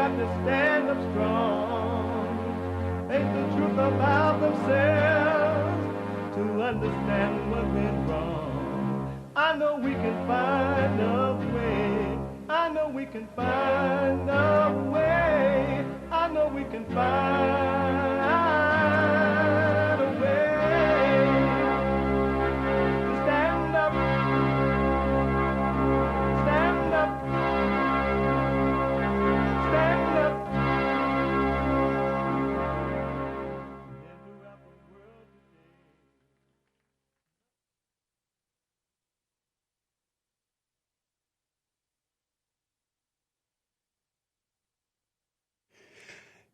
got to stand up strong. Face the truth about themselves to understand what went wrong. I know we can find a way. I know we can find a way. I know we can find a way to stand up, stand up, stand up.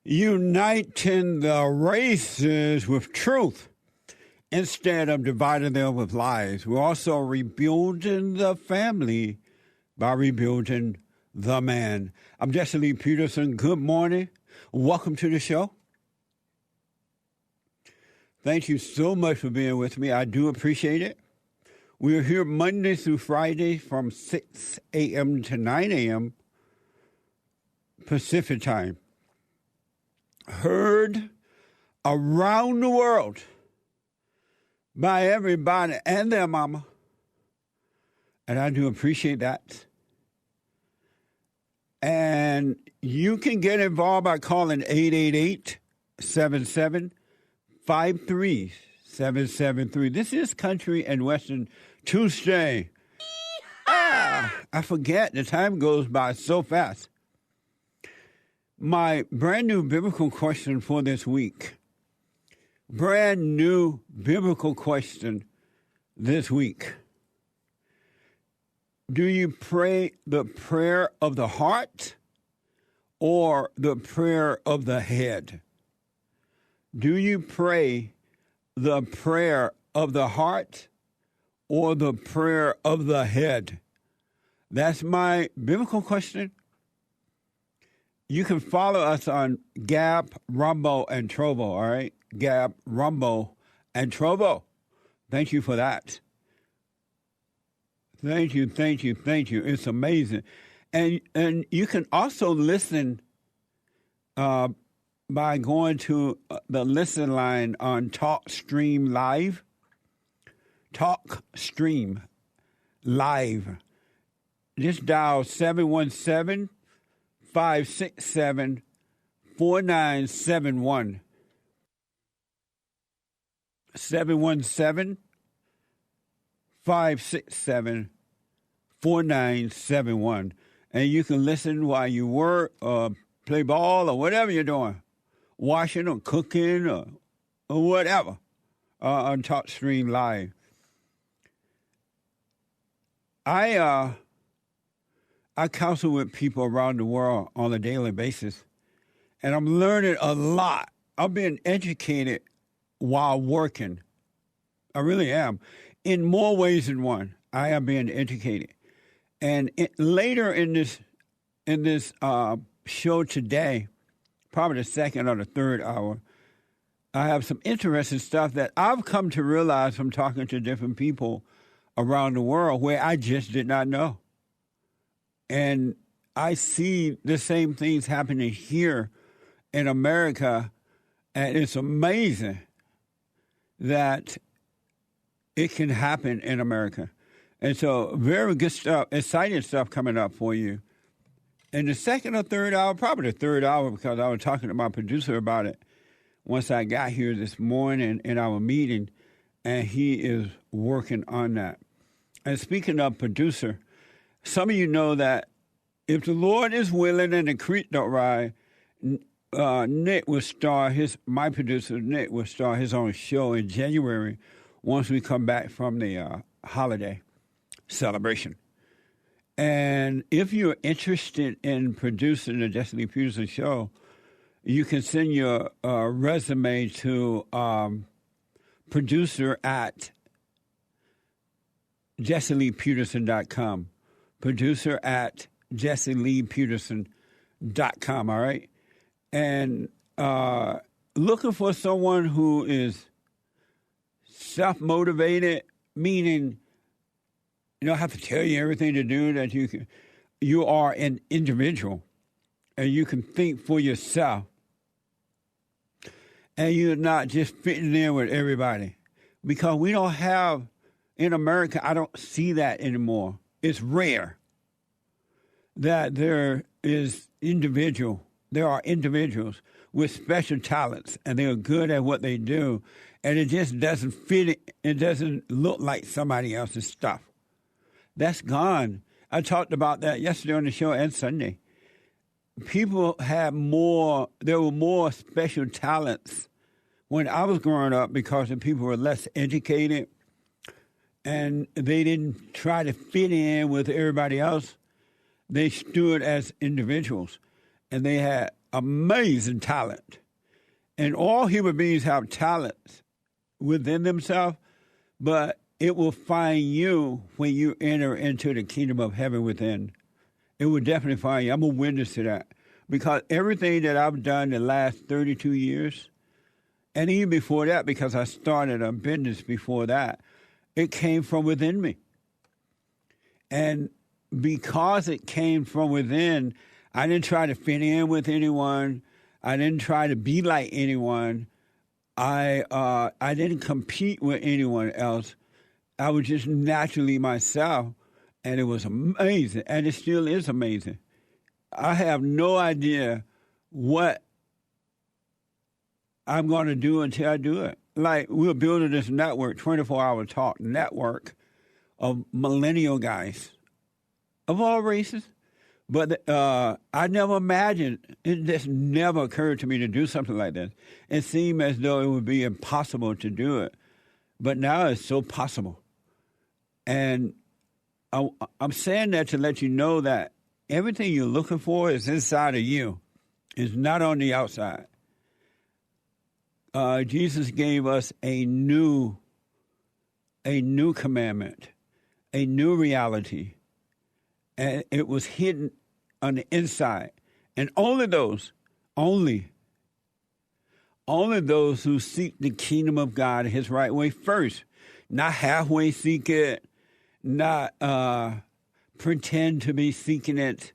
Uniting the races with truth instead of dividing them with lies. We're also rebuilding the family by rebuilding the man. I'm Jesse Lee Peterson. Good morning. Welcome to the show. Thank you so much for being with me. I do appreciate it. We're here Monday through Friday from 6 a.m. to 9 a.m. Pacific time. Heard around the world by everybody and their mama. And I do appreciate that. And you can get involved by calling 888-77-53773. This is Country and Western Tuesday. I forget. The time goes by so fast. My brand new biblical question for this week. Brand new biblical question this week. Do you pray the prayer of the heart or the prayer of the head? Do you pray the prayer of the heart or the prayer of the head? That's my biblical question. You can follow us on Gab, Rumble, and Trovo, all right? Gab, Rumble, and Trovo. Thank you for that. Thank you. It's amazing. And you can also listen by going to the listen line on TalkStream Live. TalkStream Live. Just dial 717-567-4971. 717-567-4971. And you can listen while you work, play ball, or whatever you're doing. Washing or cooking or whatever on TalkStream Live. I counsel with people around the world on a daily basis, and I'm learning a lot. I'm being educated while working. I really am. In more ways than one, I am being educated. And later in this show today, probably the second or the third hour, I have some interesting stuff that I've come to realize from talking to different people around the world where I just did not know. And I see the same things happening here in America, and it's amazing that it can happen in America. And so very good stuff, exciting stuff coming up for you. In the second or third hour, probably the third hour, because I was talking to my producer about it once I got here this morning in our meeting, and he is working on that. And speaking of producer, some of you know that if the Lord is willing and the creek don't rise, Nick will star my producer, Nick, will star his own show in January once we come back from the holiday celebration. And if you're interested in producing the Jesse Lee Peterson show, you can send your resume to producer at JesseLeePeterson.com. Producer at JesseLeePeterson.com, all right? And looking for someone who is self-motivated, meaning you don't have to tell you everything to do, that you are an individual. and you can think for yourself, and you're not just fitting in with everybody. Because we don't have, in America, I don't see that anymore. It's rare that there are individuals with special talents, and they're good at what they do, and it just doesn't fit, it doesn't look like somebody else's stuff. That's gone. I talked about that yesterday on the show and Sunday. People there were more special talents when I was growing up because the people were less educated and they didn't try to fit in with everybody else. They stood as individuals and they had amazing talent. And all human beings have talents within themselves, but it will find you when you enter into the kingdom of heaven within. It will definitely find you. I'm a witness to that. Because everything that I've done the last 32 years, and even before that, because I started a business before that, it came from within me. And because it came from within, I didn't try to fit in with anyone. I didn't try to be like anyone. I didn't compete with anyone else. I was just naturally myself, and it was amazing, and it still is amazing. I have no idea what I'm going to do until I do it. Like, we're building this network, 24-hour talk network of millennial guys of all races. But I never imagined, it just never occurred to me to do something like this. It seemed as though it would be impossible to do it. But now it's so possible. And I'm saying that to let you know that everything you're looking for is inside of you. It's not on the outside. Jesus gave us a new commandment, a new reality. And it was hidden on the inside. And only those who seek the kingdom of God his right way first, not halfway seek it, not pretend to be seeking it,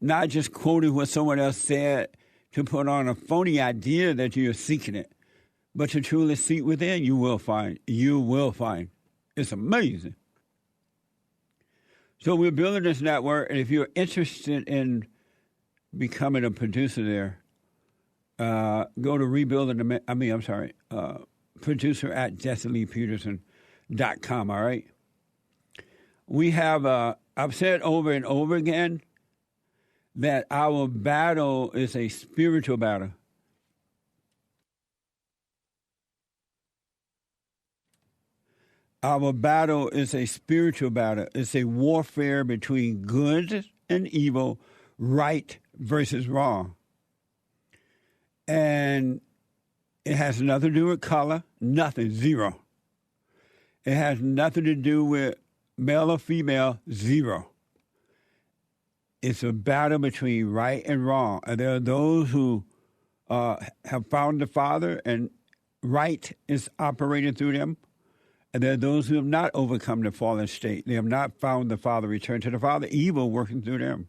not just quoting what someone else said to put on a phony idea that you're seeking it, but to truly seek within, you will find. You will find. It's amazing. So we're building this network, and if you're interested in becoming a producer there, go to producer at JesseLeePeterson.com, all right? We have, I've said over and over again that our battle is a spiritual battle. Our battle is a spiritual battle. It's a warfare between good and evil, right versus wrong. And it has nothing to do with color, nothing, zero. It has nothing to do with male or female, zero. It's a battle between right and wrong. And there are those who have found the Father, and right is operating through them. And there are those who have not overcome the fallen state. They have not found the Father, returned to the Father, evil working through them.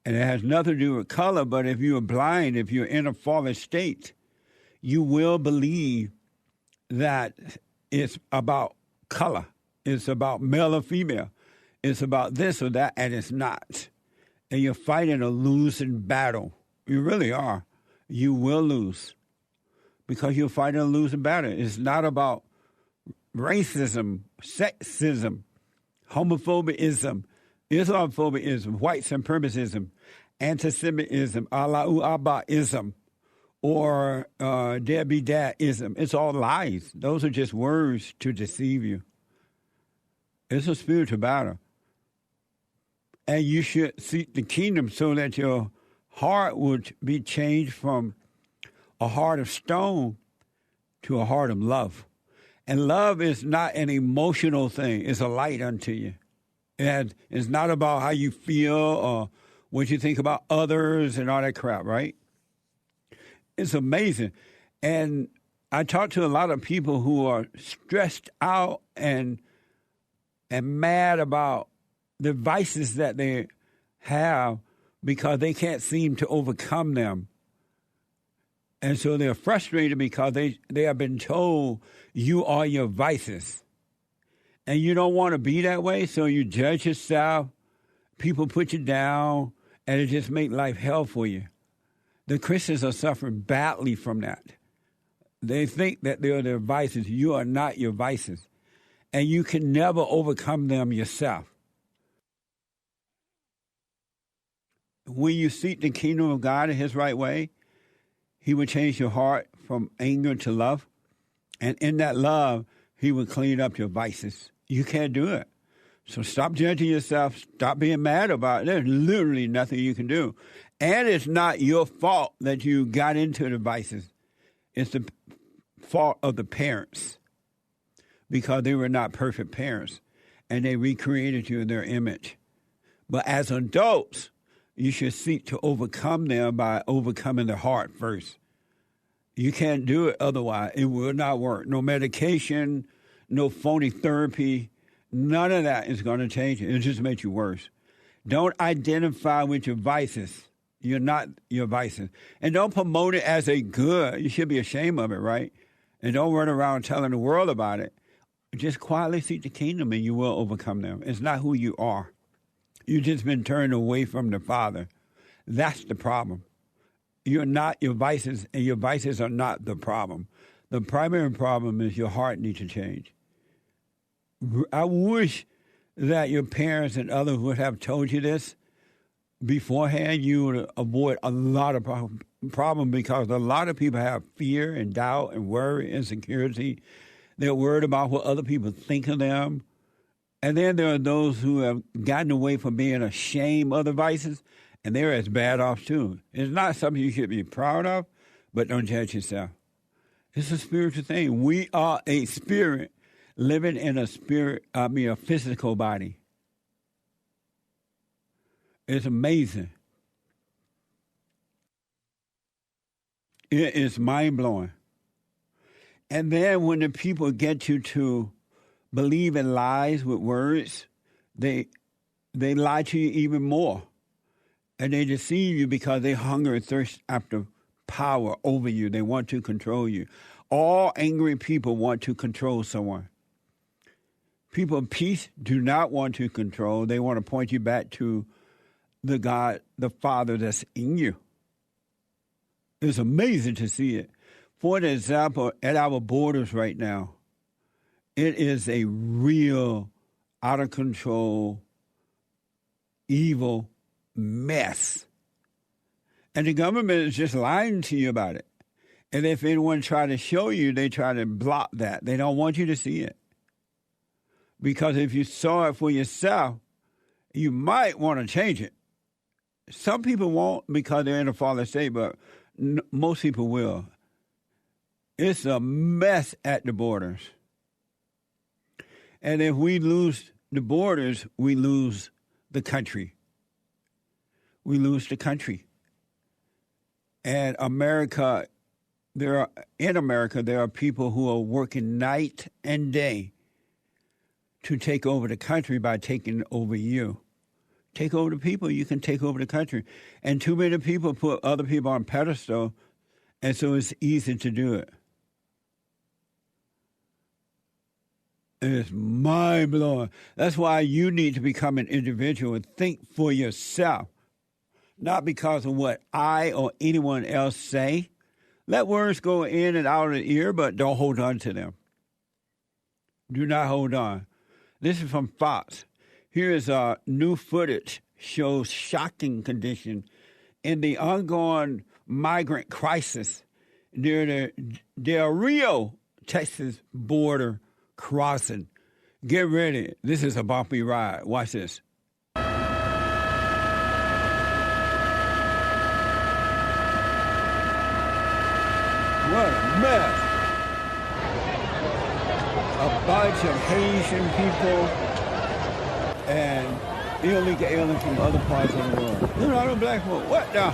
And it has nothing to do with color, but if you are blind, if you're in a fallen state, you will believe that it's about color. It's about male or female. It's about this or that, and it's not. And you're fighting a losing battle. You really are. You will lose because you're fighting a losing battle. It's not about racism, sexism, homophobism, Islamophobism, white supremacism, anti-Semitism, Allahu Abba-ism, or Debbie Dad-ism. It's all lies. Those are just words to deceive you. It's a spiritual battle. And you should seek the kingdom so that your heart would be changed from a heart of stone to a heart of love. And love is not an emotional thing. It's a light unto you. It's not about how you feel or what you think about others and all that crap, right? It's amazing. And I talk to a lot of people who are stressed out and mad about the vices that they have because they can't seem to overcome them. And so they're frustrated because they have been told you are your vices. And you don't want to be that way, so you judge yourself. People put you down, and it just makes life hell for you. The Christians are suffering badly from that. They think that they're their vices. You are not your vices. And you can never overcome them yourself. When you seek the kingdom of God in his right way, he will change your heart from anger to love. And in that love, he will clean up your vices. You can't do it. So stop judging yourself. Stop being mad about it. There's literally nothing you can do. And it's not your fault that you got into the vices. It's the fault of the parents because they were not perfect parents and they recreated you in their image. But as adults, you should seek to overcome them by overcoming the heart first. You can't do it otherwise. It will not work. No medication, no phony therapy, none of that is going to change it. It'll just make you worse. Don't identify with your vices. You're not your vices. And don't promote it as a good. You should be ashamed of it, right? And don't run around telling the world about it. Just quietly seek the kingdom and you will overcome them. It's not who you are. You've just been turned away from the Father. That's the problem. You're not your vices, and your vices are not the problem. The primary problem is your heart needs to change. I wish that your parents and others would have told you this beforehand. You would avoid a lot of problems because a lot of people have fear and doubt and worry, insecurity. They're worried about what other people think of them. And then there are those who have gotten away from being ashamed of the vices, and they're as bad off too. It's not something you should be proud of, but don't judge yourself. It's a spiritual thing. We are a spirit living in a physical body. It's amazing. It is mind-blowing. And then when the people get you to believe in lies with words, they lie to you even more. And they deceive you because they hunger and thirst after power over you. They want to control you. All angry people want to control someone. People of peace do not want to control. They want to point you back to the God, the Father that's in you. It's amazing to see it. For example, at our borders right now, it is a real out of control, evil mess. And the government is just lying to you about it. And if anyone try to show you, they try to block that. They don't want you to see it. Because if you saw it for yourself, you might want to change it. Some people won't because they're in a fallen state, but most people will. It's a mess at the borders. And if we lose the borders, we lose the country. We lose the country. And there are people who are working night and day to take over the country by taking over you. Take over the people, you can take over the country. And too many people put other people on pedestal, and so it's easy to do it. It's mind-blowing. That's why you need to become an individual and think for yourself, not because of what I or anyone else say. Let words go in and out of the ear, but don't hold on to them. Do not hold on. This is from Fox. Here is new footage shows shocking condition in the ongoing migrant crisis near the Del Rio, Texas border crossing. Get ready. This is a bumpy ride. Watch this. What a mess. A bunch of Haitian people and illegal aliens from other parts of the world. Look at all the black folk. What the?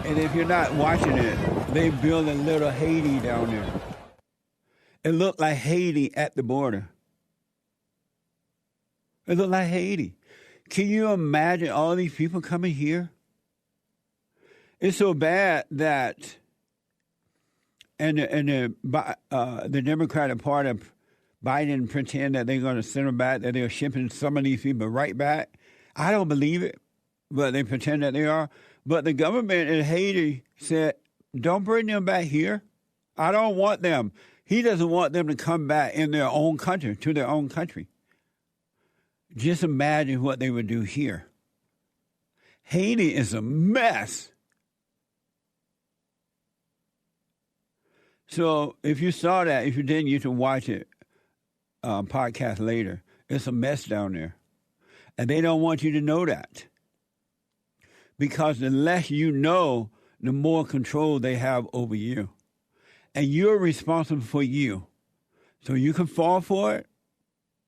And if you're not watching it, they build a little Haiti down there. It looked like Haiti at the border. It looked like Haiti. Can you imagine all these people coming here? It's so bad that, and the Democratic Party, Biden pretend that they're going to send them back, that they're shipping some of these people right back. I don't believe it, but they pretend that they are. But the government in Haiti said, don't bring them back here. I don't want them. He doesn't want them to come back in their own country, to their own country. Just imagine what they would do here. Haiti is a mess. So if you saw that, if you didn't, you can watch it podcast later. It's a mess down there. And they don't want you to know that. Because the less you know, the more control they have over you. And you're responsible for you. So you can fall for it,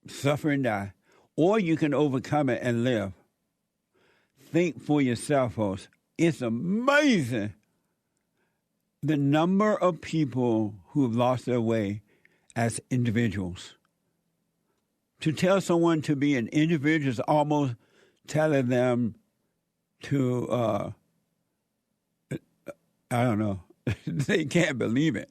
suffer and die. Or you can overcome it and live. Think for yourself, folks. It's amazing the number of people who have lost their way as individuals. To tell someone to be an individual is almost telling them to, I don't know, they can't believe it.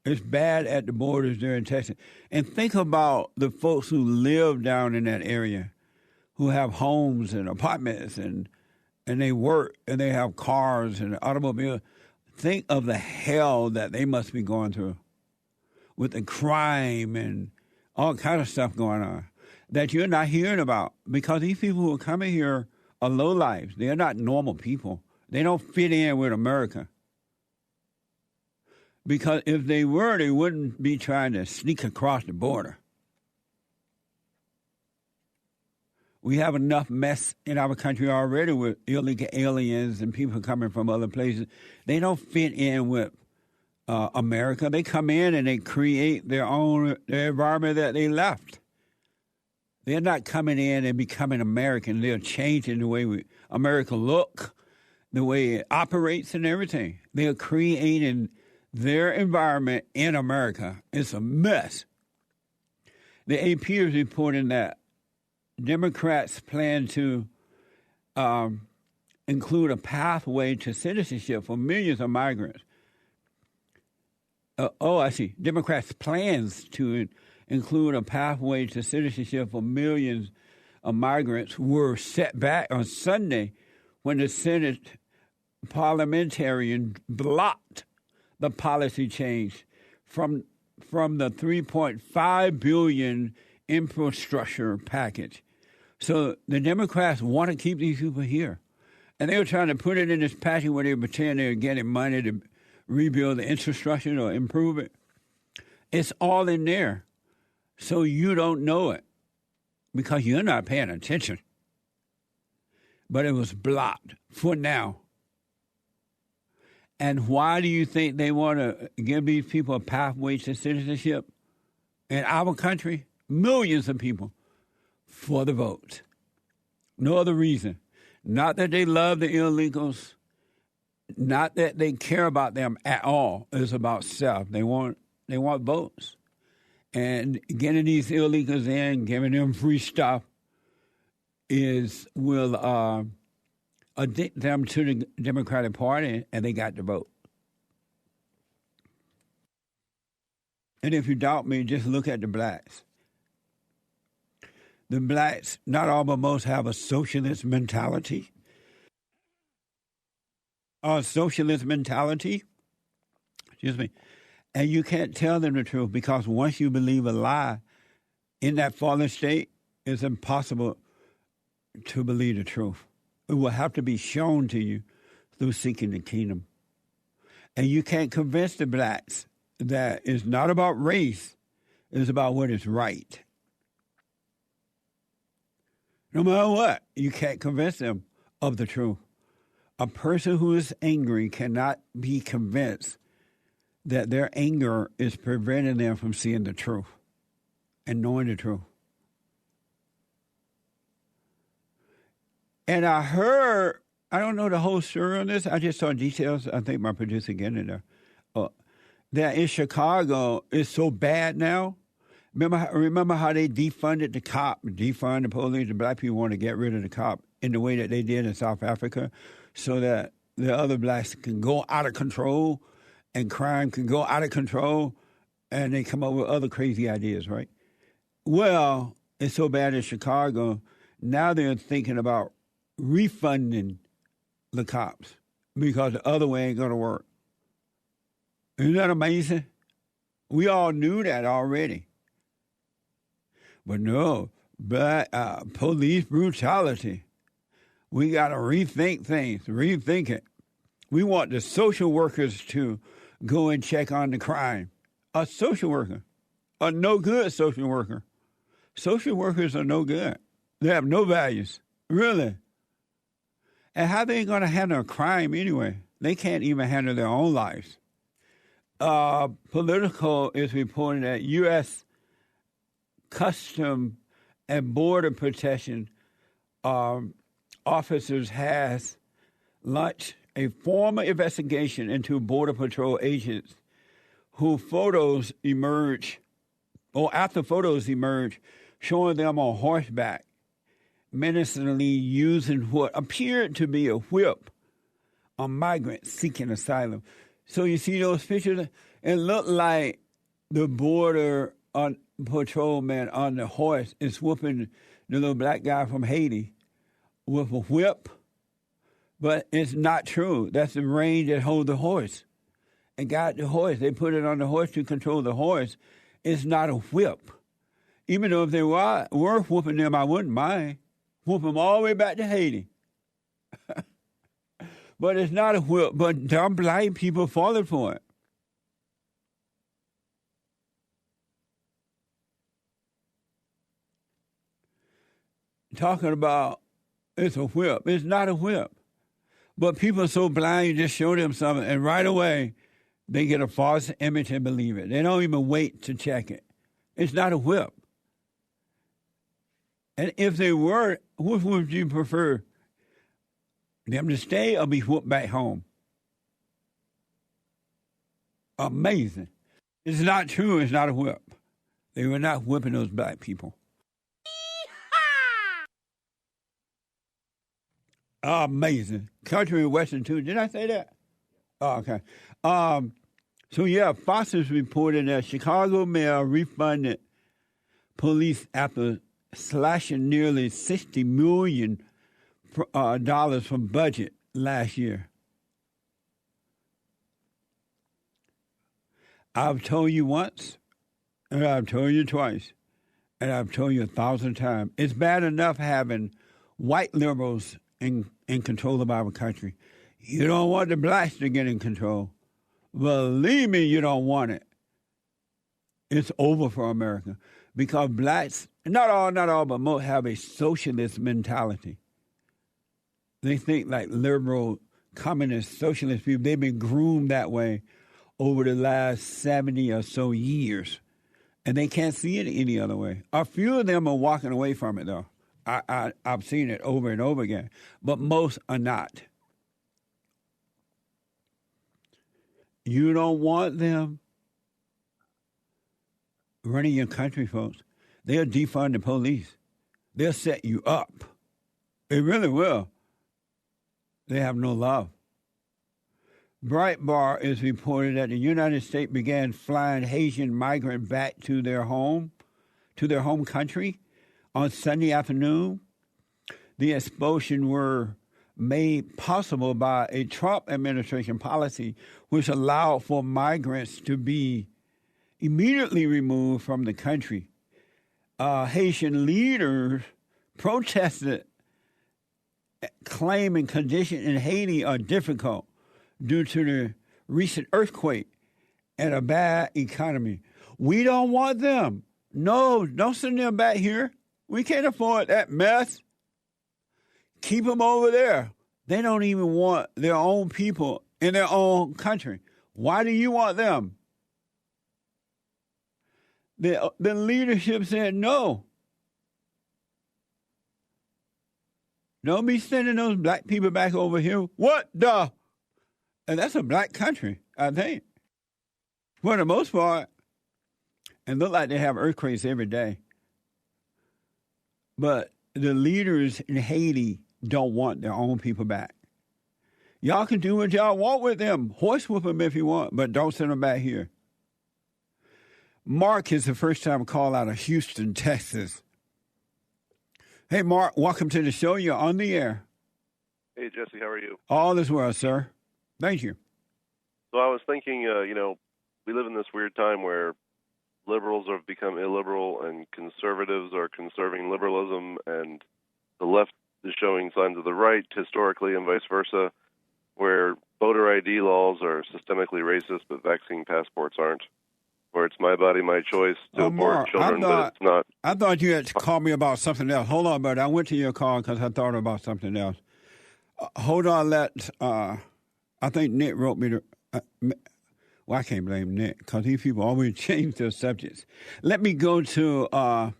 It's bad at the borders there in Texas. And think about the folks who live down in that area, who have homes and apartments and they work and they have cars and automobiles. Think of the hell that they must be going through with the crime and all kind of stuff going on that you're not hearing about, because these people who are coming here are lowlifes. They're not normal people. They don't fit in with America. Because if they were, they wouldn't be trying to sneak across the border. We have enough mess in our country already with illegal aliens and people coming from other places. They don't fit in with America. They come in and they create their environment that they left. They're not coming in and becoming American. They're changing the way America look, the way it operates and everything. They're creating their environment in America. It's a mess. The AP is reporting that Democrats plan to include a pathway to citizenship for millions of migrants. I see. Democrats' plans to include a pathway to citizenship for millions of migrants were set back on Sunday when the Senate parliamentarian blocked the policy change from the $3.5 billion infrastructure package. So the Democrats want to keep these people here. And they were trying to put it in this package where they pretend they were getting money to rebuild the infrastructure or improve it. It's all in there. So you don't know it because you're not paying attention. But it was blocked for now. And why do you think they want to give these people a pathway to citizenship in our country? Millions of people for the vote. No other reason. Not that they love the illegals. Not that they care about them at all. It's about self. They want votes. And getting these illegals in, giving them free stuff will addict them to the Democratic Party, and they got the vote. And if you doubt me, just look at the blacks. The blacks, not all but most, have a socialist mentality. Excuse me. And you can't tell them the truth because once you believe a lie in that fallen state, it's impossible to believe the truth. It will have to be shown to you through seeking the kingdom. And you can't convince the blacks that it's not about race, it's about what is right. No matter what, you can't convince them of the truth. A person who is angry cannot be convinced that their anger is preventing them from seeing the truth and knowing the truth. And I heard, I don't know the whole story on this. I just saw details. I think my producer getting it there. That in Chicago, it's so bad now Remember how they defunded the police? The black people want to get rid of the cop in the way that they did in South Africa so that the other blacks can go out of control and crime can go out of control and they come up with other crazy ideas, right? Well, it's so bad in Chicago, now they're thinking about refunding the cops because the other way ain't going to work. Isn't that amazing? We all knew that already. But no, police brutality. We got to rethink things, rethink it. We want the social workers to go and check on the crime. A social worker, a no good social worker. Social workers are no good. They have no values, really. And how they going to handle a crime anyway? They can't even handle their own lives. Politico is reporting that U.S. Custom and Border Protection officers has launched a formal investigation into Border Patrol agents who after photos emerged showing them on horseback, menacingly using what appeared to be a whip on migrants seeking asylum. So you see those pictures? It looked like the border patrolman on the horse is whooping the little black guy from Haiti with a whip. But it's not true. That's the rein that holds the horse. And got the horse. They put it on the horse to control the horse. It's not a whip. Even though if they were whooping them, I wouldn't mind. Whoop them all the way back to Haiti. But it's not a whip. But dumb black people falling for it. Talking about it's a whip. It's not a whip. But people are so blind, you just show them something, and right away, they get a false image and believe it. They don't even wait to check it. It's not a whip. And if they were, what would you prefer? Them to stay or be whooped back home? Amazing. It's not true. It's not a whip. They were not whipping those black people. Amazing. Country and Western, too. Did I say that? Oh, okay. So, yeah, Fox has reported that Chicago mayor refunded police after slashing nearly $60 million from budget last year. I've told you once, and I've told you twice, and I've told you 1,000 times. It's bad enough having white liberals in control of our country. You don't want the blacks to get in control. Believe me, you don't want it. It's over for America because blacks, not all, but most have a socialist mentality. They think like liberal, communist, socialist people. They've been groomed that way over the last 70 or so years, and they can't see it any other way. A few of them are walking away from it, though. I've seen it over and over again, but most are not. You don't want them running your country, folks. They'll defund the police. They'll set you up. They really will. They have no love. Breitbart is reported that the United States began flying Haitian migrants back to their home country on Sunday afternoon. The expulsion were made possible by a Trump administration policy which allowed for migrants to be immediately removed from the country. Haitian leaders protested, claiming conditions in Haiti are difficult due to the recent earthquake and a bad economy. We don't want them. No, don't send them back here. We can't afford that mess. Keep them over there. They don't even want their own people in their own country. Why do you want them? The leadership said no. Don't be sending those black people back over here. What the? And that's a black country, I think. For the most part, and look like they have earthquakes every day. But the leaders in Haiti don't want their own people back. Y'all can do what y'all want with them. Horsewhip them if you want, but don't send them back here. Mark is the first time call out of Houston, Texas. Hey, Mark, welcome to the show. You're on the air. Hey, Jesse, how are you? All is well, sir. Thank you. So I was thinking, we live in this weird time where liberals have become illiberal and conservatives are conserving liberalism, and the left is showing signs of the right historically and vice versa, where voter ID laws are systemically racist but vaccine passports aren't, where it's my body, my choice to abort Mark, children, but it's not. I thought you had to call me about something else. Hold on, buddy. I went to your call because I thought about something else. Hold on, I think Nick wrote me I can't blame Nick because these people always change their subjects. Let me go to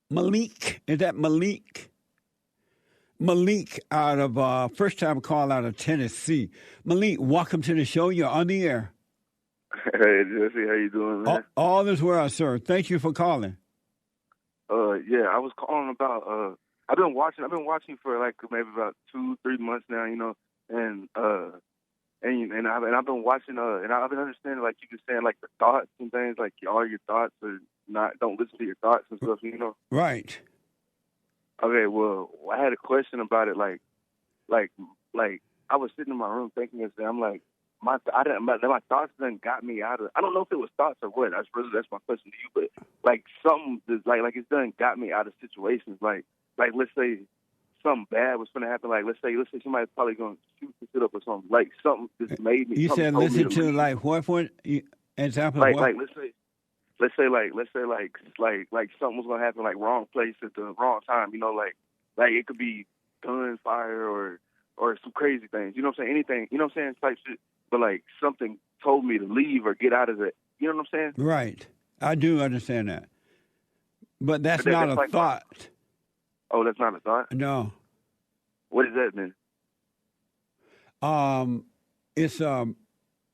Malik. Is that Malik? Malik out of first time call out of Tennessee. Malik, welcome to the show. You're on the air. Hey, Jesse, how you doing, man? All is well, sir. Thank you for calling. Yeah, I was calling about. I've been watching for like maybe about 2-3 months now, and I've been watching, and I've been understanding, like you were saying, like the thoughts and things, like all your thoughts are don't listen to your thoughts and stuff, Right. Okay, well, I had a question about it, like I was sitting in my room thinking this, and I'm like, my thoughts then got me out of. I don't know if it was thoughts or what. That's my question to you, but like something like it's done got me out of situations, like let's say something bad was going to happen. Like let's say somebody's probably going to shoot the shit up or something. Like something just made me. You said listen to like what example? Like what? let's say something was going to happen, like wrong place at the wrong time. Like it could be gunfire or some crazy things. You know what I'm saying? Anything. You know what I'm saying? Type shit. But like something told me to leave or get out of it. You know what I'm saying? Right. I do understand that. But that's not a thought. Oh, that's not a thought? No. What is that then? It's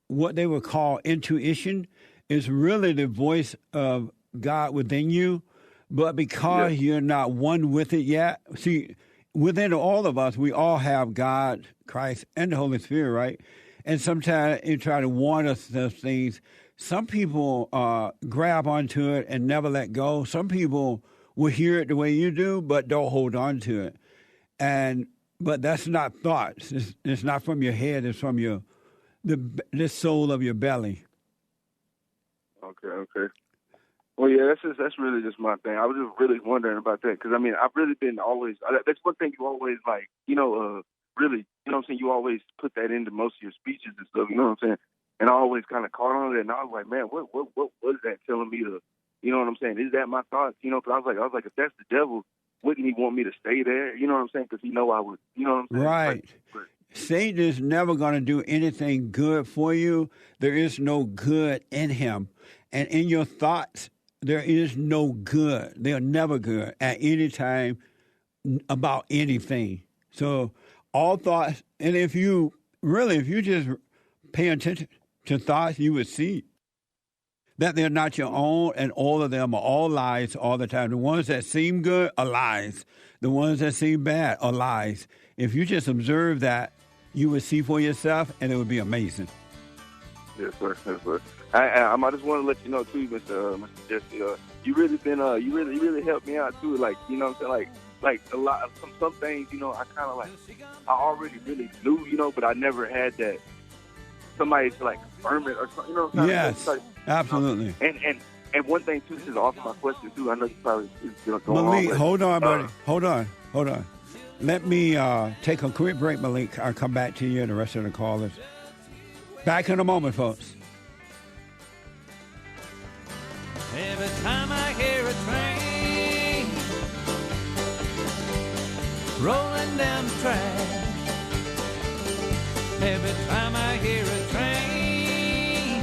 what they would call intuition. It's really the voice of God within you, but because you're not one with it yet. See, within all of us, we all have God, Christ, and the Holy Spirit, right? And sometimes you try to warn us of things. Some people grab onto it and never let go. Some people will hear it the way you do, but don't hold on to it. But that's not thoughts. It's not from your head. It's from the soul of your belly. Okay. Well, yeah, that's really just my thing. I was just really wondering about that because, I mean, I've really been always – that's one thing you always, like, really, you know what I'm saying, you always put that into most of your speeches and stuff, you know what I'm saying? And I always kind of caught on to it, and I was like, man, what is that telling me to – you know what I'm saying? Is that my thoughts? Because I was like, if that's the devil, wouldn't he want me to stay there? You know what I'm saying? Because he know I would, you know what I'm saying? Right. Satan is never going to do anything good for you. There is no good in him. And in your thoughts, there is no good. They are never good at any time about anything. So all thoughts, and if you just pay attention to thoughts, you would see that they're not your own, and all of them are all lies all the time. The ones that seem good are lies. The ones that seem bad are lies. If you just observe that, you would see for yourself, and it would be amazing. Yes, sir. I just want to let you know too, Mr. Jesse. You really helped me out too. Like, you know what I'm saying? Like a lot of some things, I kind of I already really knew, but I never had that somebody to like confirm it or something. You know what I'm saying? Yes, absolutely. And one thing too, this is off my question too. I know you probably going Malik, on. hold on, buddy. Hold on. Let me take a quick break, Malik. I'll come back to you and the rest of the callers. Back in a moment, folks. Every time I hear a train rolling down the track, every time I hear a train.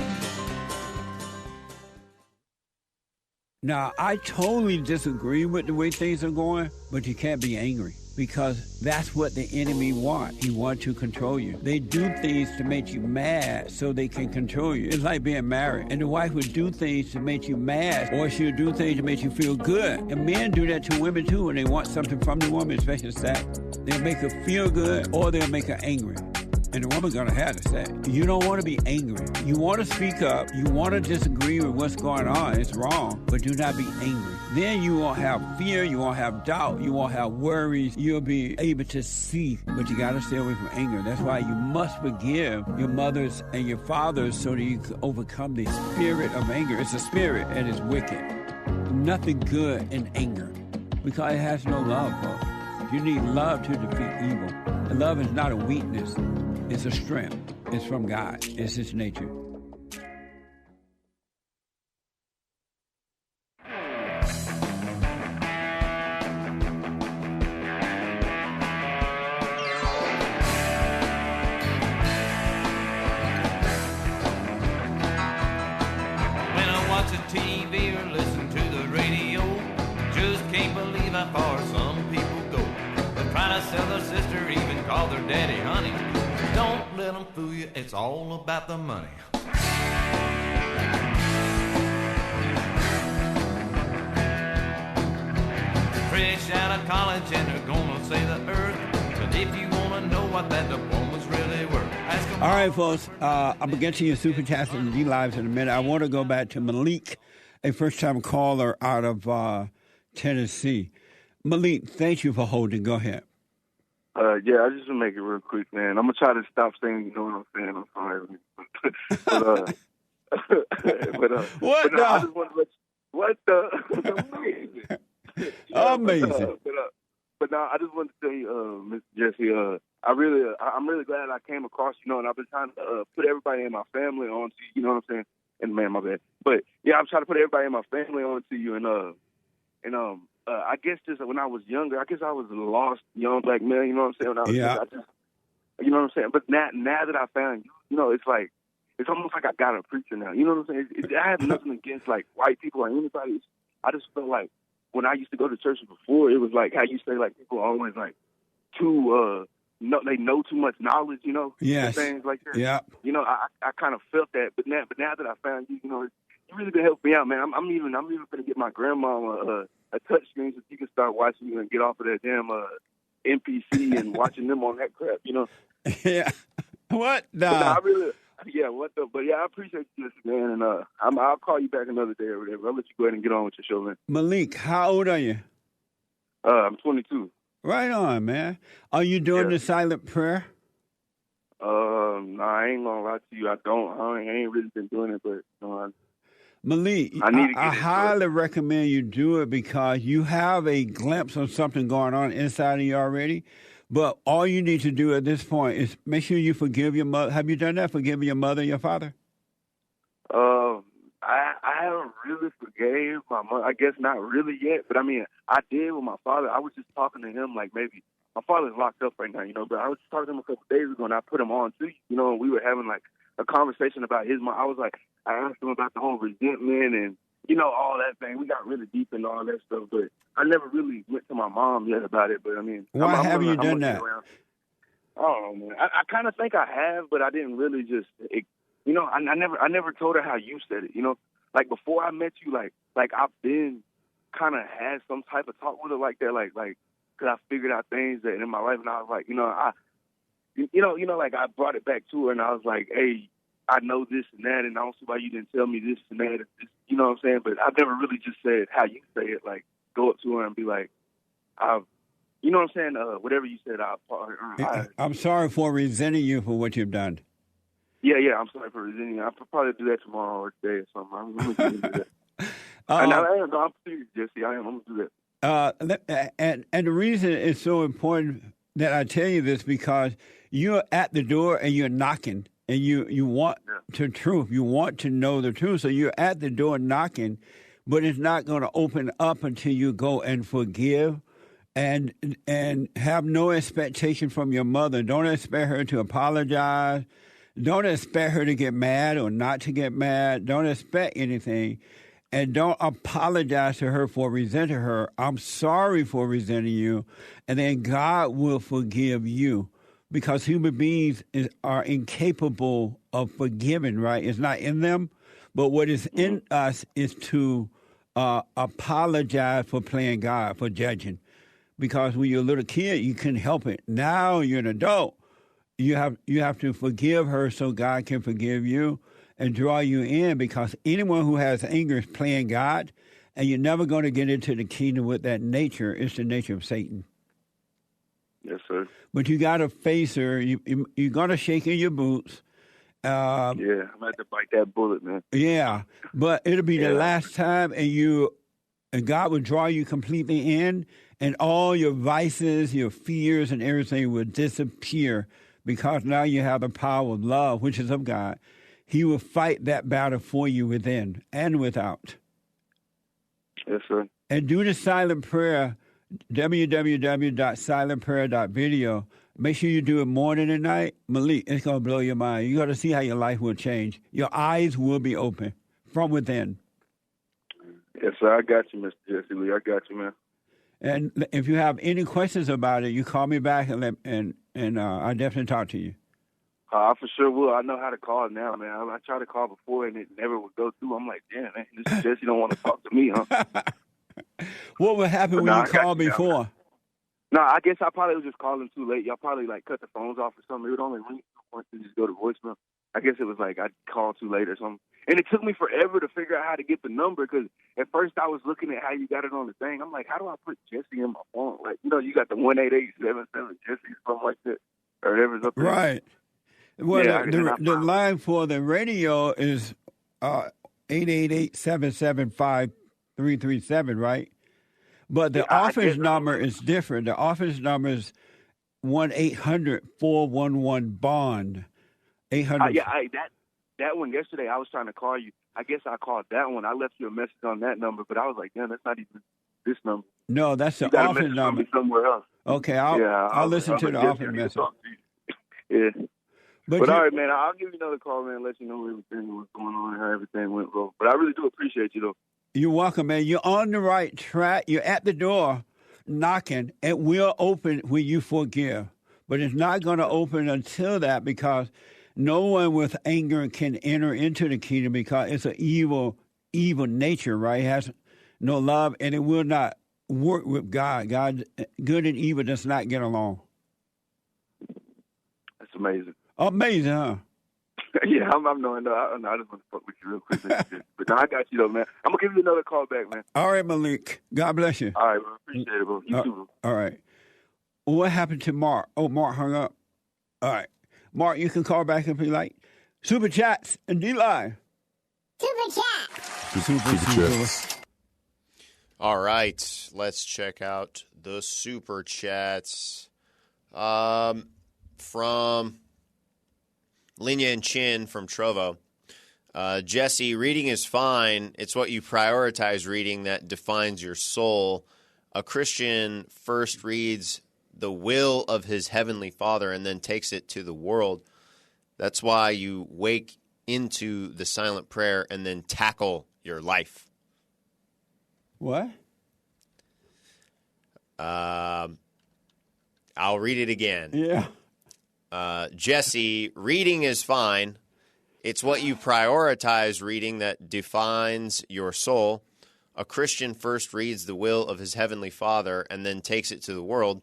Now, I totally disagree with the way things are going, but you can't be angry. because that's what the enemy wants. He wants to control you. They do things to make you mad so they can control you. It's like being married. And the wife would do things to make you mad, or she'll do things to make you feel good. And men do that to women too when they want something from the woman, especially sex. They'll make her feel good or they'll make her angry. And the woman's going to have to say, you don't want to be angry. You want to speak up. You want to disagree with what's going on. It's wrong, but do not be angry. Then you won't have fear. You won't have doubt. You won't have worries. You'll be able to see, but you got to stay away from anger. That's why you must forgive your mothers and your fathers so that you can overcome the spirit of anger. It's a spirit and it's wicked. Nothing good in anger because it has no love, folks. You need love to defeat evil. And love is not a weakness. It's a strength. It's from God. It's His nature. When I watch the TV or listen to the radio, just can't believe how far some people go. They're trying to sell their sister, even call their daddy honey. Don't let them fool you, it's all about the money. Fresh out of college and they're gonna say the earth. But if you wanna know what that diploma's really worth, ask them. All right, folks. I'm going to get to your Super Chats and D-Lives in a minute. I want to go back to Malik, a first-time caller out of Tennessee. Malik, thank you for holding. Go ahead. Yeah, I just want to make it real quick, man. I'm going to try to stop saying, you know what I'm saying? I'm sorry. What I just want to let you, what the? Amazing. Amazing. But now I just wanted to tell you, Mr. Jesse, I'm really glad I came across, you know, and I've been trying to put everybody in my family on to you, you know what I'm saying? And man, my bad. But yeah, I'm trying to put everybody in my family on to you, and I guess just when I was younger, I guess I was a lost young black man, you know what I'm saying? When I was Yeah. younger, you know what I'm saying? But now that I found you, you know, it's like, it's almost like I got a preacher now. You know what I'm saying? I have nothing against like white people or anybody. I just feel like when I used to go to church before, it was like how you say like people are always like too they know too much knowledge, you know, Yes. things like that. Yeah. You know, I kind of felt that, but now that I found you, you know, you really been helping me out, man. I'm even gonna get my grandma a touch screen so you can start watching you and get off of that damn NPC and watching them on that crap, you know. Yeah. What? But I really, yeah, what the? But yeah, I appreciate you, man, and I'll call you back another day or whatever. I'll let you go ahead and get on with your show, man. Malik, how old are you? I'm 22. Right on, man. Are you doing Yeah. the silent prayer? No, I ain't gonna lie to you. I ain't really been doing it, but no, Malik, I need to get I into it. highly recommend you do it because you have a glimpse of something going on inside of you already. But all you need to do at this point is make sure you forgive your mother. Have you done that? Forgiving your mother and your father? I haven't really forgave my mother. I guess not really yet, but I mean, I did with my father. I was just talking to him like maybe my father's locked up right now, you know, but I was talking to him a couple of days ago and I put him on to you know, and we were having like a conversation about his mom. I was like, I asked him about the whole resentment and, you know, all that thing. We got really deep into all that stuff, but I never really went to my mom yet about it. But I mean, Why haven't you I'm done gonna that? get around. I don't know, man. I kind of think I have, but I didn't really just, you know, I never told her how you said it, you know. Like before I met you, like I've been kind of had some type of talk with her like that, like because I figured out things that in my life, and I was like, you know, like I brought it back to her, and I was like, hey, I know this and that, and I don't see why you didn't tell me this and that, you know what I'm saying? But I've never really just said how you say it, like go up to her and be like, you know what I'm saying? Whatever you said, I'm sorry for resenting you for what you've done. Yeah, I'm sorry for resenting you. I'll probably do that tomorrow or today or something. I'm going to do that. I'm serious, Jesse. I'm going to do that. And the reason it's so important that I tell you this because you're at the door and you're knocking and you want the truth. You want to know the truth. So you're at the door knocking, but it's not going to open up until you go and forgive and have no expectation from your mother. Don't expect her to apologize. Don't expect her to get mad or not to get mad. Don't expect anything. And don't apologize to her for resenting her. I'm sorry for resenting you. And then God will forgive you. Because human beings are incapable of forgiving, right? It's not in them. But what is in us is to apologize for playing God, for judging. Because when you're a little kid, you couldn't help it. Now you're an adult. You have to forgive her so God can forgive you and draw you in, because anyone who has anger is playing God, and you're never going to get into the kingdom with that nature. It's the nature of Satan. Yes, sir. But you got to face her. You're going to shake in your boots. Yeah, I'm going to have to bite that bullet, man. Yeah, but it'll be the last time, and God will draw you completely in, and all your vices, your fears, and everything will disappear, because now you have the power of love, which is of God. He will fight that battle for you within and without. Yes, sir. And do the silent prayer, www.silentprayer.video. Make sure you do it morning and night. Malik, it's going to blow your mind. You're going to see how your life will change. Your eyes will be open from within. Yes, sir. I got you, Mr. Jesse Lee. I got you, man. And if you have any questions about it, you call me back, and I'll definitely talk to you. I for sure will. I know how to call now, man. I tried to call before, and it never would go through. I'm like, damn, man, this is Jesse don't want to talk to me, huh? What would happen when you called before? No, I guess I probably was just calling too late. Y'all probably cut the phones off or something. It would only ring once and just go to voicemail. I guess it was I called too late or something. And it took me forever to figure out how to get the number, because at first I was looking at how you got it on the thing. I'm like, how do I put Jesse in my phone? You got the 1-888-77 Jesse, something like that, or whatever's up there. Right. Well, the line for the radio is 888-775-337, right? But the office number is different. The office number is 1-800-411-BOND. 800. That one yesterday, I was trying to call you. I guess I called that one. I left you a message on that number, but I was like, damn, that's not even this number. No, that's the office number. Somewhere else. Okay, I'll listen to the office message. Yeah. But all right, man, I'll give you another call, man, let you know everything, what's going on, how everything went wrong. But I really do appreciate you, though. You're welcome, man. You're on the right track. You're at the door knocking. It will open when you forgive. But it's not going to open until that, because no one with anger can enter into the kingdom, because it's an evil nature, right? It has no love, and it will not work with God. God, good and evil does not get along. That's amazing. Amazing, huh? Yeah, I'm knowing. I just want to fuck with you real quick. But no, I got you, though, man. I'm going to give you another call back, man. All right, Malik. God bless you. All right, bro. Appreciate it, bro. You too, bro. All right. What happened to Mark? Oh, Mark hung up. All right. Mark, you can call back if you like. Super Chats and D-Live. Super Chat. Super. All right. Let's check out the Super Chats. From Linya and Chin from Trovo. Jesse, reading is fine. It's what you prioritize reading that defines your soul. A Christian first reads the will of his heavenly Father and then takes it to the world. That's why you wake into the silent prayer and then tackle your life. What? I'll read it again. Yeah. Jesse, reading is fine. It's what you prioritize reading that defines your soul. A Christian first reads the will of his heavenly Father and then takes it to the world.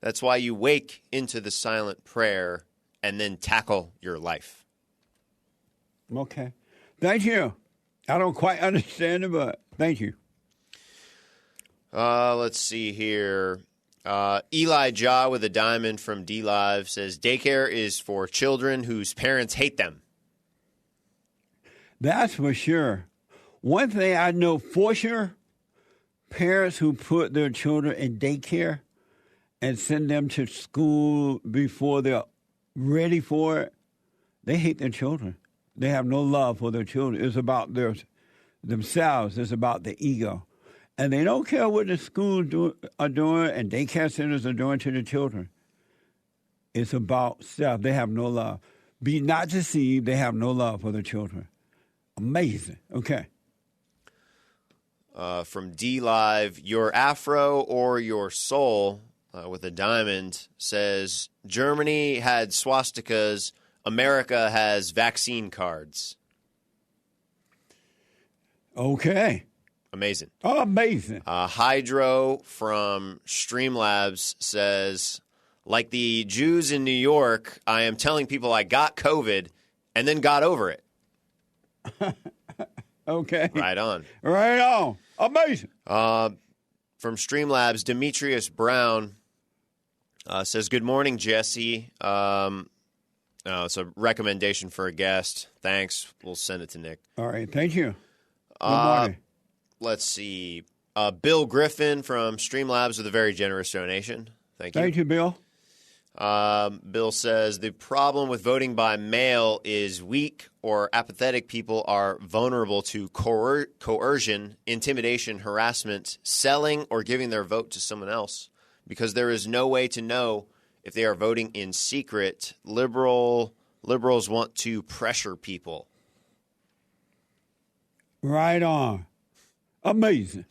That's why you wake into the silent prayer and then tackle your life. Okay. Thank you. I don't quite understand it, but thank you. Let's see here. Elijah with a diamond from D-Live says, daycare is for children whose parents hate them. That's for sure. One thing I know for sure, parents who put their children in daycare and send them to school before they're ready for it, they hate their children. They have no love for their children. It's about themselves. It's about the ego. And they don't care what the schools are doing and daycare centers are doing to the children. It's about self. They have no love. Be not deceived. They have no love for their children. Amazing. Okay. from D Live, your afro or your soul with a diamond says Germany had swastikas, America has vaccine cards. Okay. Amazing. Oh, amazing. Hydro from Streamlabs says, like the Jews in New York, I am telling people I got COVID and then got over it. Okay. Right on. Right on. Amazing. From Streamlabs, Demetrius Brown says, good morning, Jesse. It's a recommendation for a guest. Thanks. We'll send it to Nick. All right. Thank you. Good morning. Let's see. Bill Griffin from Streamlabs with a very generous donation. Thank you. Thank you, Bill. Bill says, the problem with voting by mail is weak or apathetic people are vulnerable to coercion, intimidation, harassment, selling, or giving their vote to someone else because there is no way to know if they are voting in secret. Liberals want to pressure people. Right on. Amazing.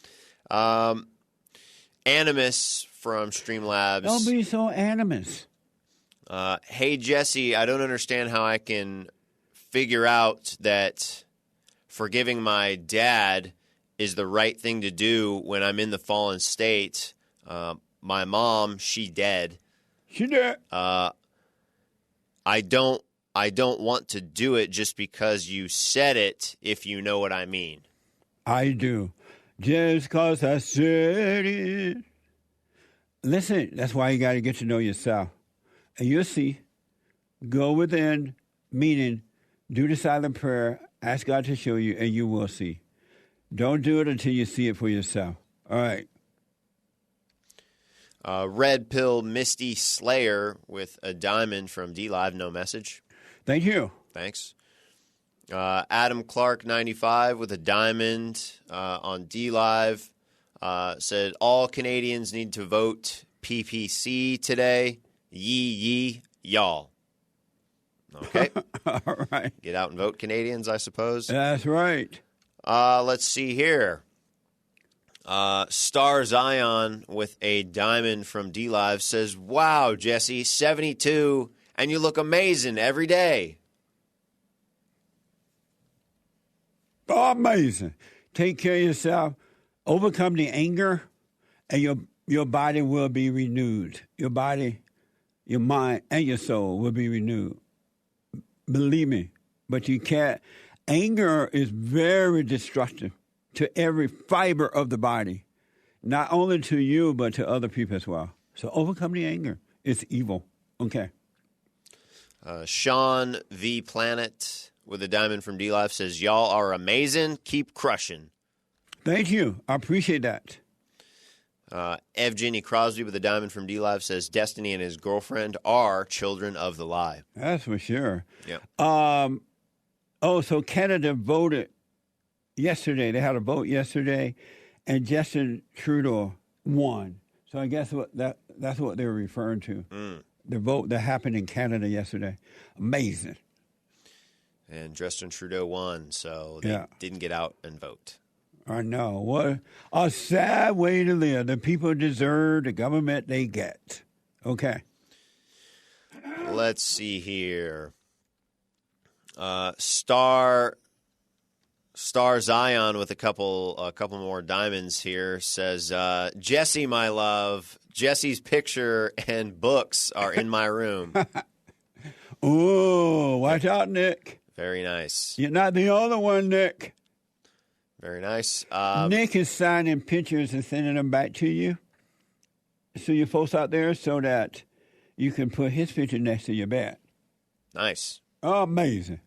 Animus from Streamlabs. Don't be so animus. Hey, Jesse, I don't understand how I can figure out that forgiving my dad is the right thing to do when I'm in the fallen state. My mom, she dead. She did. I don't want to do it just because you said it, if you know what I mean. I do. Just because I said it. Listen, that's why you got to get to know yourself. And you'll see. Go within, meaning do the silent prayer, ask God to show you, and you will see. Don't do it until you see it for yourself. All right. Red Pill Misty Slayer with a diamond from D-Live, no message. Thank you. Thanks. Adam Clark, 95, with a diamond on D-Live, said all Canadians need to vote PPC today. Yee, y'all. Okay. All right. Get out and vote, Canadians, I suppose. That's right. Let's see here. Star Zion with a diamond from D-Live says, wow, Jesse, 72, and you look amazing every day. Amazing. Take care of yourself. Overcome the anger, and your body will be renewed. Your body, your mind, and your soul will be renewed. Believe me. But you can't. Anger is very destructive to every fiber of the body, not only to you, but to other people as well. So overcome the anger. It's evil. Okay. Sean V. Planet with a diamond from D-Live says, y'all are amazing. Keep crushing. Thank you. I appreciate that. Evgeny Crosby with a diamond from D-Live says, Destiny and his girlfriend are children of the lie. That's for sure. Yeah. So Canada voted yesterday. They had a vote yesterday, and Justin Trudeau won. So I guess that's what they were referring to. The vote that happened in Canada yesterday. Amazing. And Justin Trudeau won, so they didn't get out and vote. I know. What a sad way to live. The people deserve the government they get. Okay. Let's see here. Star Zion with a couple more diamonds here says, Jesse, my love, Jesse's picture and books are in my room. Oh, watch out, Nick. Very nice. You're not the only one, Nick. Very nice. Nick is signing pictures and sending them back to you. So you folks out there so that you can put his picture next to your bed. Nice. Amazing.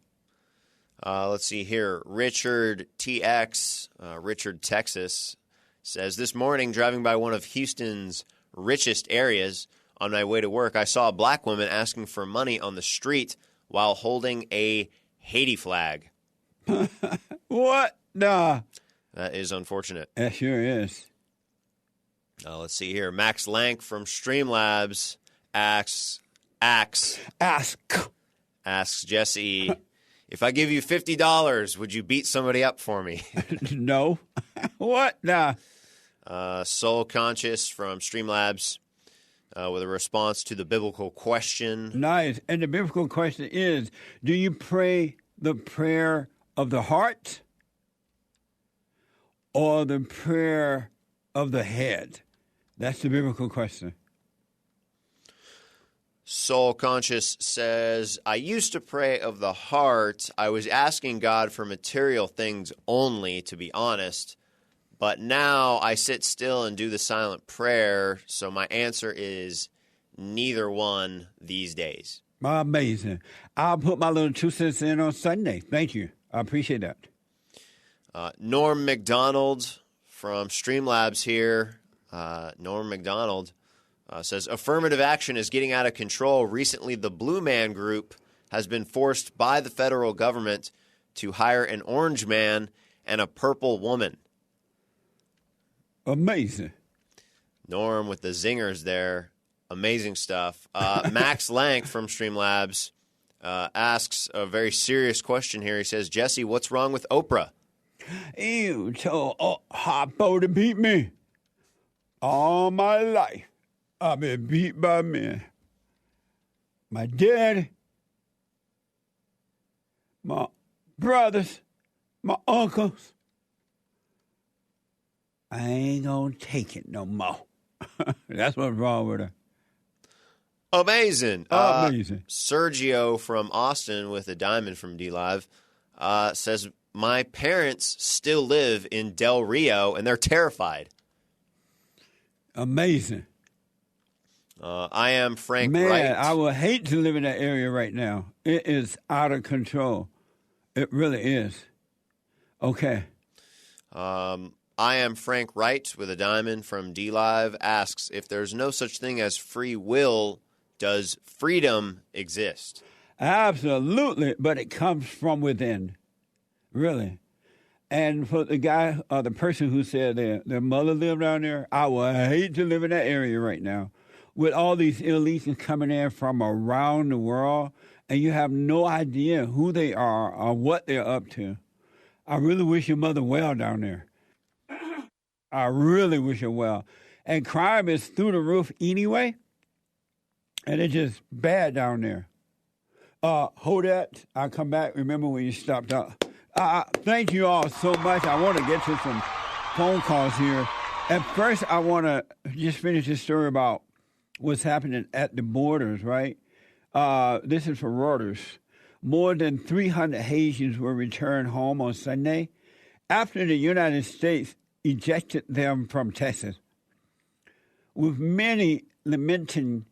Let's see here. Richard TX, Richard, Texas, says, this morning, driving by one of Houston's richest areas on my way to work, I saw a black woman asking for money on the street while holding a Haiti flag. What? Nah. That is unfortunate. That sure is. Let's see here. Max Lank from Streamlabs asks Jesse If I give you $50, would you beat somebody up for me? No. What? Nah. Soul Conscious from Streamlabs with a response to the biblical question. Nice. And the biblical question is, do you pray the prayer of the heart or the prayer of the head? That's the biblical question. Soul Conscious says, I used to pray of the heart. I was asking God for material things only, to be honest. But now I sit still and do the silent prayer. So my answer is neither one these days. Amazing. I'll put my little 2 cents in on Sunday. Thank you. I appreciate that. Norm McDonald from Streamlabs here. Norm McDonald says, affirmative action is getting out of control. Recently, the Blue Man Group has been forced by the federal government to hire an orange man and a purple woman. Amazing. Norm with the zingers there. Amazing stuff. Max Lank from Streamlabs asks a very serious question here. He says, Jesse, what's wrong with Oprah? You told Harpo to beat me. All my life, I've been beat by men. My daddy, my brothers, my uncles. I ain't gonna take it no more. That's what's wrong with her. Amazing. Amazing. Sergio from Austin with a diamond from D-Live says, my parents still live in Del Rio, and they're terrified. Amazing. I am Frank Man, Wright. I would hate to live in that area right now. It is out of control. It really is. Okay. I am Frank Wright with a diamond from D-Live asks, if there's no such thing as free will, does freedom exist? Absolutely, but it comes from within. Really. And for the guy or the person who said their mother lived down there, I would hate to live in that area right now. With all these elites coming in from around the world, and you have no idea who they are or what they're up to. I really wish your mother well down there. I really wish her well. And crime is through the roof anyway, and it's just bad down there. Hold that. I'll come back. Remember when you stopped out. Thank you all so much. I want to get to some phone calls here. At first, I want to just finish this story about what's happening at the borders, right? This is for Reuters. More than 300 Haitians were returned home on Sunday after the United States ejected them from Texas, with many lamenting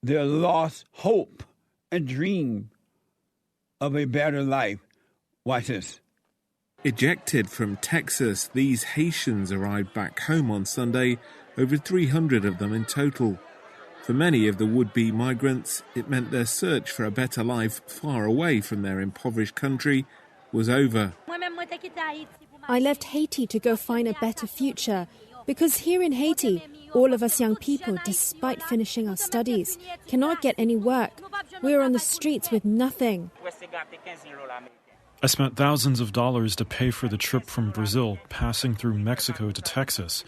their lost hope and dream of a better life. Watch this. Ejected from Texas, these Haitians arrived back home on Sunday, over 300 of them in total. For many of the would-be migrants, it meant their search for a better life far away from their impoverished country was over. I left Haiti to go find a better future, because here in Haiti, all of us young people, despite finishing our studies, cannot get any work. We are on the streets with nothing. I spent thousands of dollars to pay for the trip from Brazil, passing through Mexico to Texas.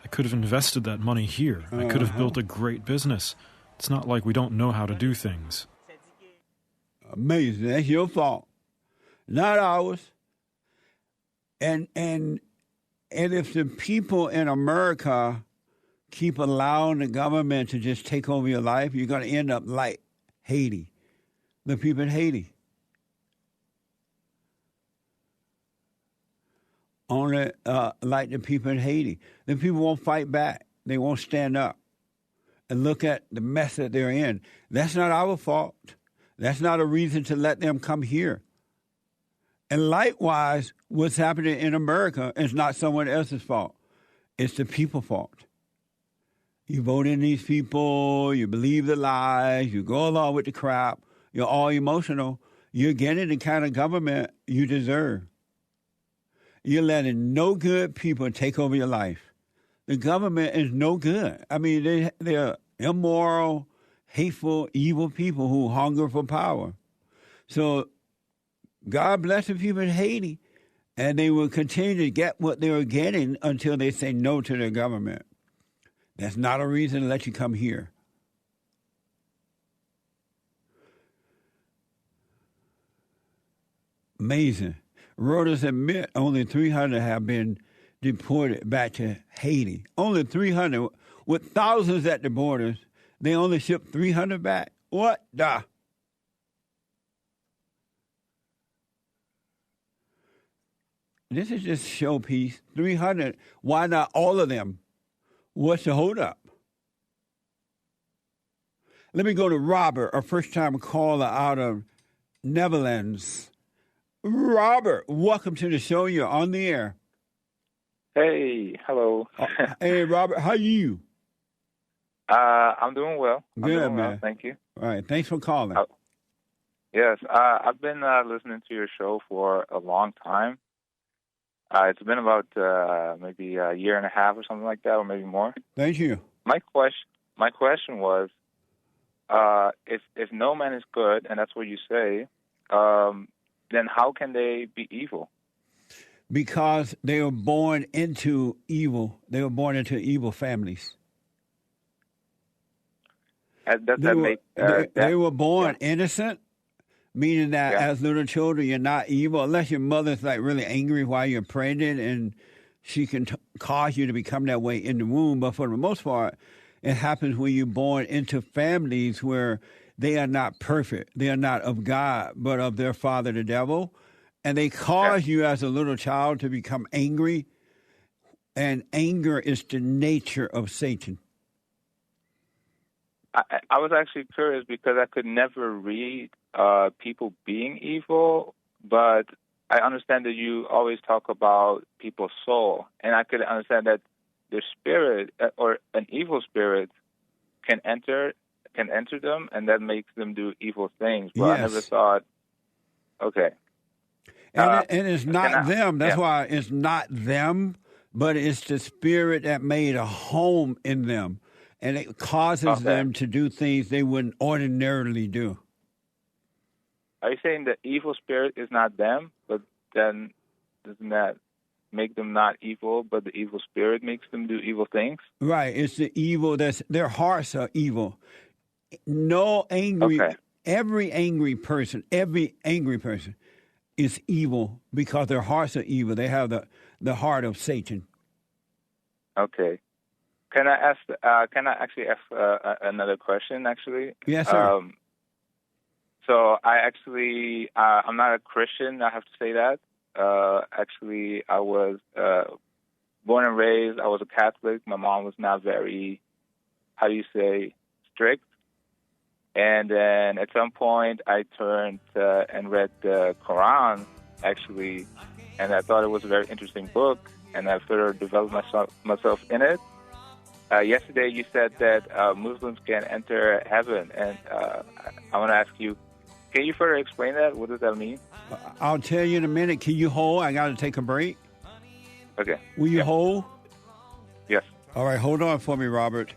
I could have invested that money here. I could have built a great business. It's not like we don't know how to do things. Amazing. That's your fault, not ours. And if the people in America keep allowing the government to just take over your life, you're going to end up like Haiti, the people in Haiti. Only like the people in Haiti. The people won't fight back. They won't stand up and look at the mess that they're in. That's not our fault. That's not a reason to let them come here. And likewise, what's happening in America is not someone else's fault. It's the people's fault. You vote in these people, you believe the lies, you go along with the crap, you're all emotional. You're getting the kind of government you deserve. You're letting no good people take over your life. The government is no good. I mean, they're immoral, hateful, evil people who hunger for power. So God bless the people in Haiti, and they will continue to get what they were getting until they say no to their government. That's not a reason to let you come here. Amazing. Reuters admit only 300 have been deported back to Haiti. Only 300. With thousands at the borders, they only shipped 300 back. What the? This is just showpiece. 300. Why not all of them? What's the holdup? Let me go to Robert, a first-time caller out of Netherlands. Robert, welcome to the show. You're on the air. Hey, hello. Hey, Robert, how are you? I'm doing well. Good, man. Well, thank you. All right, thanks for calling. Yes, I've been listening to your show for a long time. It's been about maybe a year and a half or something like that, or maybe more. Thank you. My question was, if no man is good, and that's what you say, then how can they be evil? Because they were born into evil. They were born into evil families. They were born innocent, meaning that as little children, you're not evil, unless your mother's like really angry while you're pregnant, and she can cause you to become that way in the womb. But for the most part, it happens when you're born into families where they are not perfect. They are not of God, but of their father, the devil. And they cause you as a little child to become angry. And anger is the nature of Satan. I was actually curious because I could never read people being evil, but I understand that you always talk about people's soul. And I could understand that their spirit or an evil spirit can enter them, and that makes them do evil things. But I never thought, okay. And it's not them. That's why it's not them, but it's the spirit that made a home in them. And it causes them to do things they wouldn't ordinarily do. Are you saying the evil spirit is not them, but then doesn't that make them not evil, but the evil spirit makes them do evil things? Right. It's the evil their hearts are evil. Every angry person is evil because their hearts are evil. They have the heart of Satan. Okay. Can I actually ask another question? Actually, yes, sir. So I'm not a Christian. I have to say that. Actually, I was born and raised. I was a Catholic. My mom was not very, strict. And then at some point, I turned and read the Quran, actually, and I thought it was a very interesting book, and I further developed myself in it. Yesterday, you said that Muslims can enter heaven, and I want to ask you, can you further explain that? What does that mean? I'll tell you in a minute. Can you hold? I got to take a break. Okay. Will you hold? Yes. All right, hold on for me, Robert.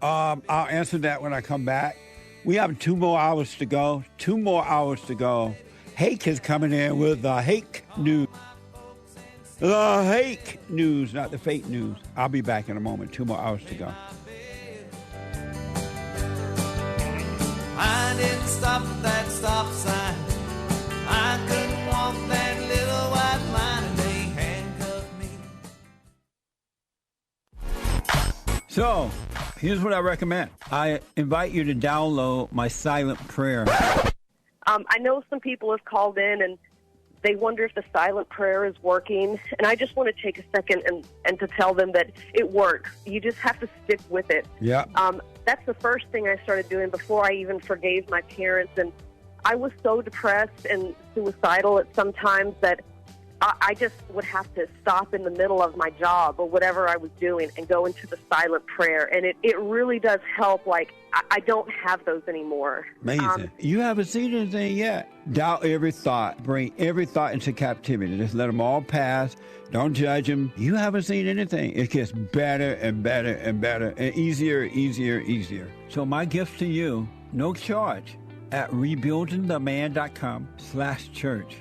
I'll answer that when I come back. We have 2 more hours to go. 2 more hours to go. Hake is coming in with the Hake News. The Hake News, not the fake news. I'll be back in a moment. 2 more hours to go. I didn't stop at that stop sign. I couldn't walk that little white line, and they handcuffed me. So, here's what I recommend. I invite you to download my silent prayer. I know some people have called in and they wonder if the silent prayer is working. And I just want to take a second and to tell them that it works. You just have to stick with it. Yeah. That's the first thing I started doing before I even forgave my parents. And I was so depressed and suicidal at some times that I just would have to stop in the middle of my job or whatever I was doing and go into the silent prayer. And it really does help. Like, I don't have those anymore. Amazing. You haven't seen anything yet. Doubt every thought. Bring every thought into captivity. Just let them all pass. Don't judge them. You haven't seen anything. It gets better and better and better and easier. So my gift to you, no charge, at rebuildingtheman.com/church.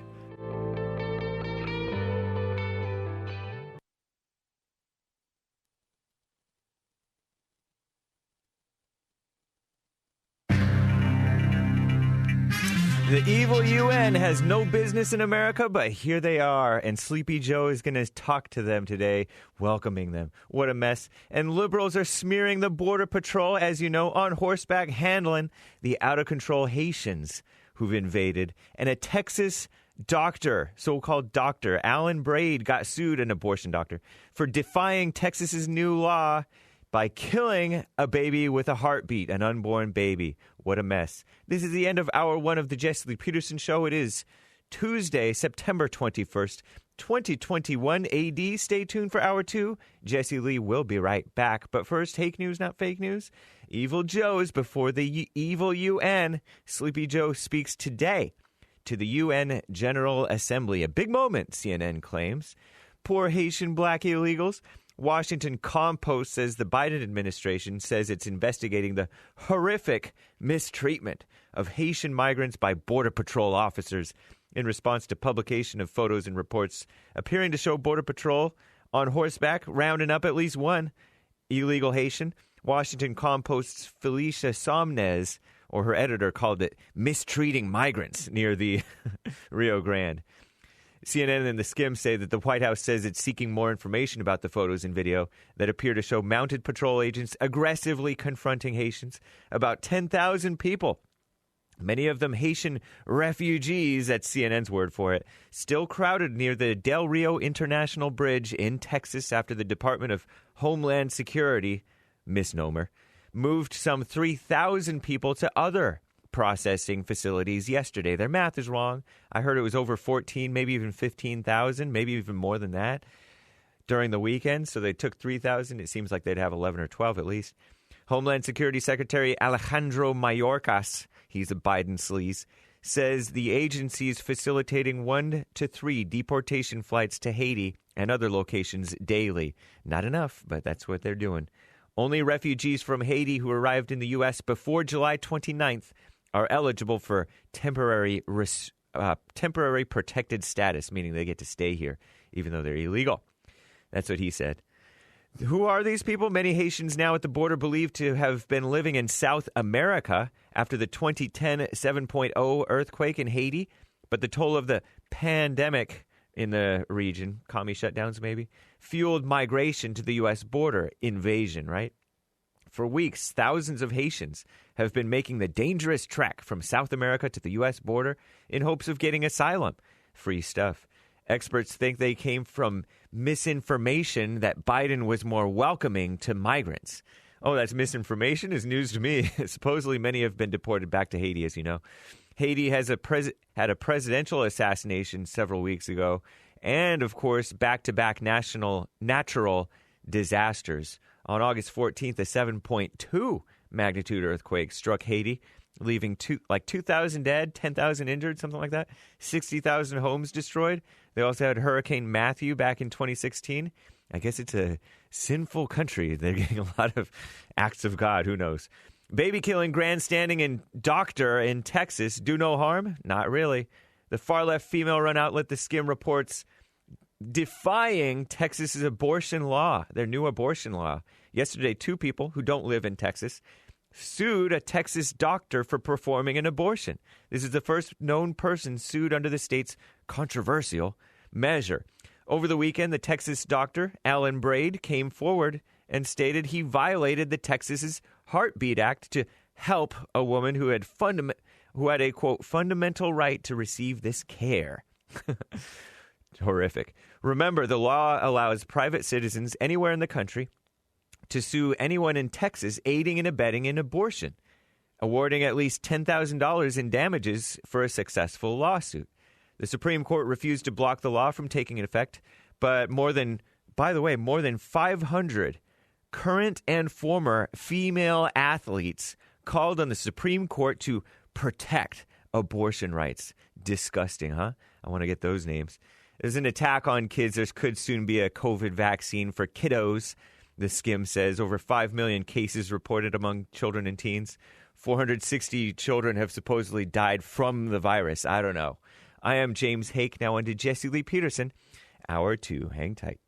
The evil UN has no business in America, but here they are. And Sleepy Joe is going to talk to them today, welcoming them. What a mess. And liberals are smearing the Border Patrol, as you know, on horseback, handling the out-of-control Haitians who've invaded. And a Texas doctor, so-called doctor, Alan Braid, got sued, an abortion doctor, for defying Texas's new law by killing a baby with a heartbeat, an unborn baby. What a mess. This is the end of hour one of the Jesse Lee Peterson Show. It is Tuesday, September 21st, 2021 AD. Stay tuned for hour two. Jesse Lee will be right back. But first, fake news, not fake news. Evil Joe's before the evil UN. Sleepy Joe speaks today to the UN General Assembly. A big moment, CNN claims. Poor Haitian black illegals. Washington Compost says the Biden administration says it's investigating the horrific mistreatment of Haitian migrants by Border Patrol officers in response to publication of photos and reports appearing to show Border Patrol on horseback rounding up at least one illegal Haitian. Washington Compost's Felicia Somnes, or her editor, called it mistreating migrants near the Rio Grande. CNN and the Skim say that the White House says it's seeking more information about the photos and video that appear to show mounted patrol agents aggressively confronting Haitians. About 10,000 people, many of them Haitian refugees, that's CNN's word for it, still crowded near the Del Rio International Bridge in Texas after the Department of Homeland Security, misnomer, moved some 3,000 people to other processing facilities yesterday. Their math is wrong. I heard it was over 14, maybe even 15,000, maybe even more than that during the weekend. So they took 3,000. It seems like they'd have 11 or 12 at least. Homeland Security Secretary Alejandro Mayorkas, he's a Biden sleaze, says the agency is facilitating 1 to 3 deportation flights to Haiti and other locations daily. Not enough, but that's what they're doing. Only refugees from Haiti who arrived in the U.S. before July 29th are eligible for temporary protected status, meaning they get to stay here, even though they're illegal. That's what he said. Who are these people? Many Haitians now at the border believed to have been living in South America after the 2010 7.0 earthquake in Haiti. But the toll of the pandemic in the region, commie shutdowns maybe, fueled migration to the U.S. border, invasion, right? For weeks, thousands of Haitians have been making the dangerous trek from South America to the U.S. border in hopes of getting asylum. Free stuff. Experts think they came from misinformation that Biden was more welcoming to migrants. Oh, that's misinformation is news to me. Supposedly many have been deported back to Haiti, as you know. Haiti has had a presidential assassination several weeks ago, and, of course, back-to-back natural disasters. On August 14th, a 7.2 magnitude earthquake struck Haiti, leaving 2,000 dead, 10,000 injured, something like that, 60,000 homes destroyed. They also had Hurricane Matthew back in 2016. I guess it's a sinful country. They're getting a lot of acts of God. Who knows? Baby-killing, grandstanding, and doctor in Texas do no harm? Not really. The far-left female-run outlet The Skim reports defying Texas's abortion law, their new abortion law. Yesterday, 2 people who don't live in Texas sued a Texas doctor for performing an abortion. This is the first known person sued under the state's controversial measure. Over the weekend, the Texas doctor, Alan Braid, came forward and stated he violated the Texas's Heartbeat Act to help a woman who had a, quote, fundamental right to receive this care. Horrific. Remember, the law allows private citizens anywhere in the country to sue anyone in Texas aiding and abetting an abortion, awarding at least $10,000 in damages for a successful lawsuit. The Supreme Court refused to block the law from taking effect, but more than 500 current and former female athletes called on the Supreme Court to protect abortion rights. Disgusting, huh? I want to get those names. There's an attack on kids. There could soon be a COVID vaccine for kiddos. The Skim says over 5 million cases reported among children and teens. 460 children have supposedly died from the virus. I don't know. I am James Hake. Now on to Jesse Lee Peterson. Hour 2. Hang tight.